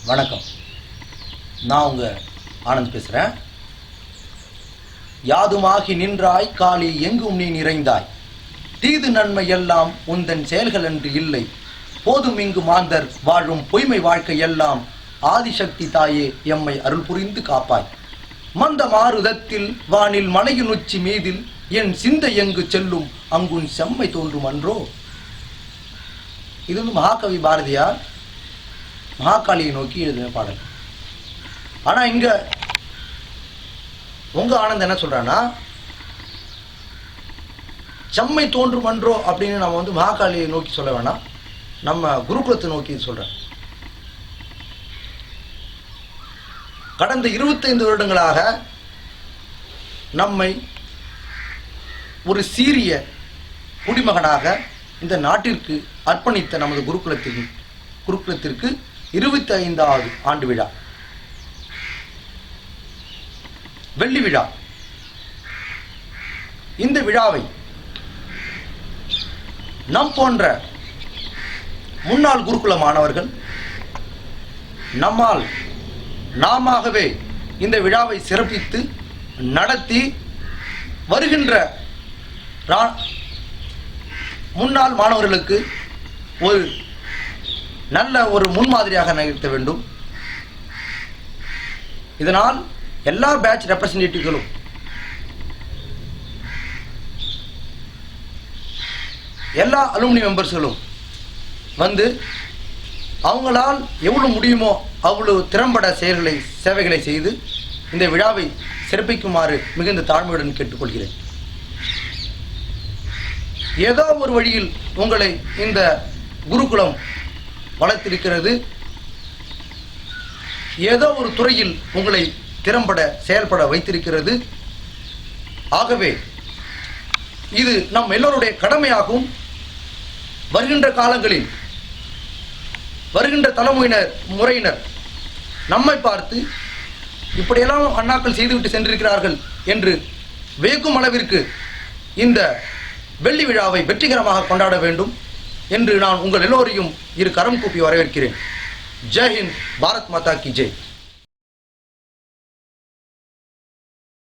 வணக்கம். நான் உங்க ஆனந்த் பேசுறேன். யாதுமாகி நின்றாய் காளி எங்கும் நீ நிறைந்தாய், தீது நன்மை எல்லாம் உந்தன் செயல்கள் என்று இல்லை, போதும் இங்கு மாந்தர் வாழும் பொய்மை வாழ்க்கை எல்லாம் ஆதிசக்தி தாயே எம்மை அருள் புரிந்து காப்பாய். மந்த மாருதத்தில் வானில் மலையின் உச்சி மீதில் என் சிந்தை எங்கு செல்லும் அங்குன் செம்மை தோன்றும் அன்றோ. இது மகாகவி பாரதியார் மகாகாளியை நோக்கி எழுதின பாடல். ஆனா இங்க உங்க ஆனந்த் என்ன சொல்றான்னா, செம்மை தோன்றும் அன்றோ அப்படின்னு நம்ம மகாகாளியை நோக்கி சொல்ல வேணாம், நம்ம குருகுலத்தை நோக்கி சொல்றேன். கடந்த 25 வருடங்களாக நம்மை ஒரு சீரிய குடிமகனாக இந்த நாட்டிற்கு அர்ப்பணித்த நமது குருகுலத்திற்கு 25வது ஆண்டு விழா, வெள்ளி விழா. இந்த விழாவை நம் போன்ற முன்னாள் குருகுல மாணவர்கள் நாமவே இந்த விழாவை சிறப்பித்து நடத்தி வருகின்ற முன்னாள் மாணவர்களுக்கு ஒரு நல்ல ஒரு முன்மாதிரியாக நிகழ்த்த வேண்டும். இதனால் எல்லா பேட்ச் ரெப்ரசன்டேட்டிவ்களும் எல்லா அலுமினி மெம்பர்ஸ்களும் அவங்களால் எவ்வளவு முடியுமோ அவ்வளவு திறம்பட சேவைகளை செய்து இந்த விழாவை சிறப்பிக்குமாறு மிகுந்த தாழ்மையுடன் கேட்டுக்கொள்கிறேன். ஏதோ ஒரு வழியில் உங்களை இந்த குருகுலம் வளர்த்திருக்கிறது, ஏதோ ஒரு துறையில் உங்களை திறம்பட செயல்பட வைத்திருக்கிறது. ஆகவே இது நம் எல்லோருடைய கடமையாகும். வருகின்ற காலங்களில் வருகின்ற முறையினர் நம்மை பார்த்து இப்படியெல்லாம் அண்ணாக்கள் செய்துவிட்டு சென்றிருக்கிறார்கள் என்று வியக்கும் அளவிற்கு இந்த வெள்ளி விழாவை வெற்றிகரமாக கொண்டாட வேண்டும் என்று நான் உங்கள் எல்லோரையும் இரு கரம் கூப்பி வரவேற்கிறேன். ஜெய் ஹிந்த், பாரத் மாதா கி ஜெய்.